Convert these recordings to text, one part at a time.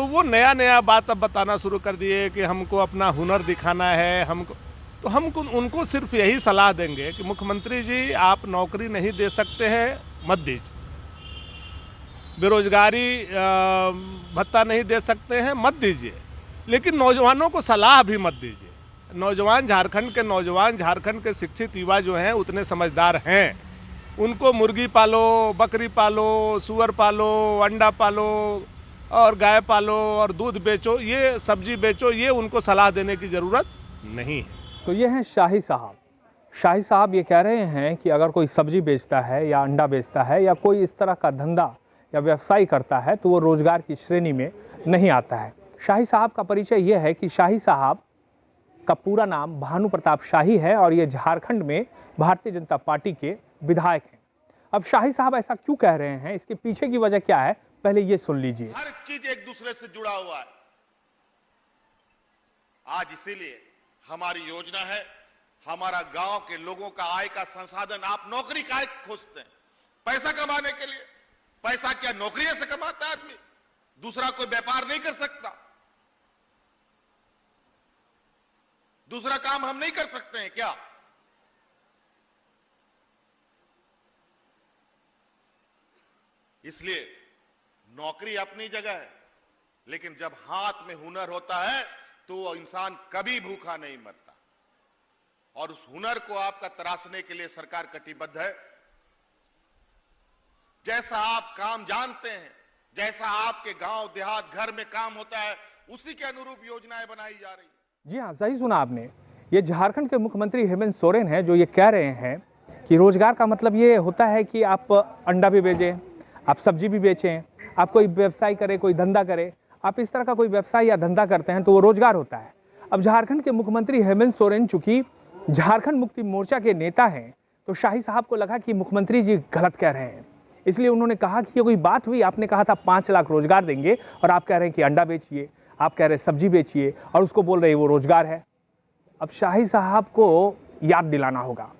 वो नया नया बात अब बताना शुरू कर दिए कि हमको अपना हुनर दिखाना है। हमको तो हम उनको सिर्फ यही सलाह देंगे कि मुख्यमंत्री जी, आप नौकरी नहीं दे सकते हैं, मत दीजिए। बेरोजगारी भत्ता नहीं दे सकते हैं, मत दीजिए। लेकिन नौजवानों को सलाह भी मत दीजिए। नौजवान, झारखंड के शिक्षित युवा जो हैं उतने समझदार हैं, उनको मुर्गी पालो, बकरी पालो, सूअर पालो, अंडा पालो और गाय पालो और दूध बेचो, ये सब्जी बेचो, ये उनको सलाह देने की ज़रूरत नहीं है। तो ये हैं शाही साहब। शाही साहब ये कह रहे हैं कि अगर कोई सब्जी बेचता है या अंडा बेचता है या कोई इस तरह का धंधा या व्यवसाय करता है तो वो रोजगार की श्रेणी में नहीं आता है। शाही साहब का परिचय ये है कि शाही साहब का पूरा नाम भानु प्रताप शाही है और ये झारखंड में भारतीय जनता पार्टी के विधायक हैं। अब शाही साहब ऐसा क्यों कह रहे हैं, इसके पीछे की वजह क्या है, पहले ये सुन लीजिए। हर चीज एक दूसरे से जुड़ा हुआ है। आज इसीलिए हमारी योजना है, हमारा गांव के लोगों का आय का संसाधन। आप नौकरी काहे खोजते हैं? पैसा कमाने के लिए। पैसा क्या नौकरी से कमाता है आदमी? दूसरा कोई व्यापार नहीं कर सकता? दूसरा काम हम नहीं कर सकते हैं क्या? इसलिए नौकरी अपनी जगह है, लेकिन जब हाथ में हुनर होता है तो इंसान कभी भूखा नहीं मरता। और उस हुनर को आपका तराशने के लिए सरकार कटिबद्ध है। जैसा आप काम जानते हैं, जैसा आपके गांव देहात घर में काम होता है, उसी के अनुरूप योजनाएं बनाई जा रही है। जी हाँ, सही सुना आपने। ये झारखंड के मुख्यमंत्री हेमंत सोरेन हैं जो ये कह रहे हैं कि रोजगार का मतलब ये होता है कि आप अंडा भी बेचें, आप सब्जी भी बेचें, आप कोई व्यवसाय करें, कोई धंधा करें। आप इस तरह का कोई व्यवसाय या धंधा करते हैं तो वो रोजगार होता है। अब झारखंड के मुख्यमंत्री हेमंत सोरेन चूंकि झारखंड मुक्ति मोर्चा के नेता हैं तो शाही साहब को लगा कि मुख्यमंत्री जी गलत कह रहे हैं, इसलिए उन्होंने कहा कि ये कोई बात हुई, आपने कहा था 5 लाख रोजगार देंगे और आप कह रहे हैं कि अंडा बेचिए, आप कह रहे हैं सब्जी बेचिए और उसको बोल रहे हैं वो रोजगार है। अब शाही साहब को याद दिलाना होगा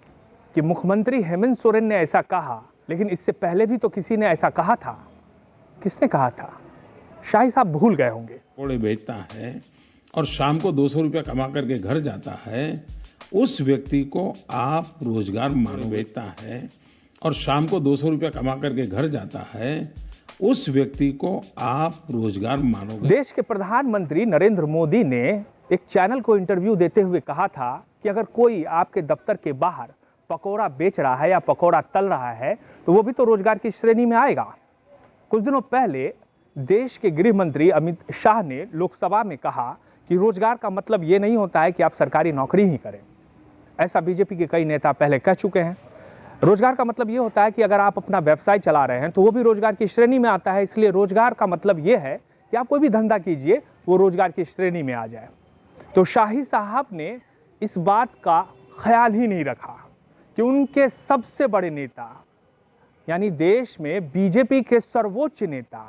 कि मुख्यमंत्री हेमंत सोरेन ने ऐसा कहा, लेकिन इससे पहले भी तो किसी ने ऐसा कहा था। किसने कहा था? शाही साहब भूल गए होंगे। पकौड़े बेचता है और शाम को 200 रुपया कमा करके घर जाता है, उस व्यक्ति को आप रोजगार मानो। बेचता है और शाम को 200 रुपया कमा करके घर जाता है, उस व्यक्ति को आप रोजगार मानोगे। देश के प्रधानमंत्री नरेंद्र मोदी ने एक चैनल को इंटरव्यू देते हुए कहा था कि अगर कोई आपके दफ्तर के बाहर पकौड़ा बेच रहा है या पकौड़ा तल रहा है तो वो भी तो रोजगार की श्रेणी में आएगा। कुछ दिनों पहले देश के गृह मंत्री अमित शाह ने लोकसभा में कहा कि रोजगार का मतलब ये नहीं होता है कि आप सरकारी नौकरी ही करें। ऐसा बीजेपी के कई नेता पहले कह चुके हैं। रोजगार का मतलब ये होता है कि अगर आप अपना व्यवसाय चला रहे हैं तो वो भी रोजगार की श्रेणी में आता है। इसलिए रोजगार का मतलब ये है कि आप कोई भी धंधा कीजिए, वो रोजगार की श्रेणी में आ जाए। तो शाही साहब ने इस बात का ख्याल ही नहीं रखा कि उनके सबसे बड़े नेता यानी देश में बीजेपी के सर्वोच्च नेता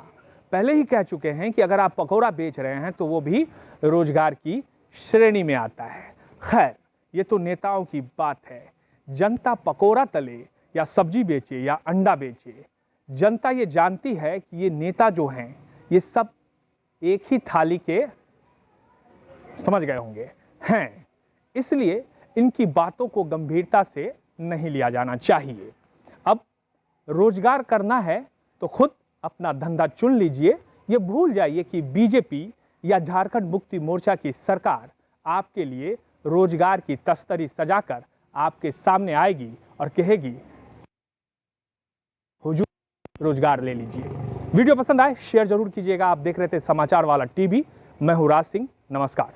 पहले ही कह चुके हैं कि अगर आप पकौड़ा बेच रहे हैं तो वो भी रोजगार की श्रेणी में आता है। खैर, ये तो नेताओं की बात है। जनता पकौड़ा तले या सब्जी बेचे या अंडा बेचे, जनता ये जानती है कि ये नेता जो हैं ये सब एक ही थाली के, समझ गए होंगे, हैं। इसलिए इनकी बातों को गंभीरता से नहीं लिया जाना चाहिए। अब रोजगार करना है तो खुद अपना धंधा चुन लीजिए। ये भूल जाइए कि बीजेपी या झारखंड मुक्ति मोर्चा की सरकार आपके लिए रोजगार की तस्तरी सजाकर आपके सामने आएगी और कहेगी हुजूर रोजगार ले लीजिए। वीडियो पसंद आए शेयर जरूर कीजिएगा। आप देख रहे थे समाचार वाला टीवी। मैं हूं राज सिंह। नमस्कार।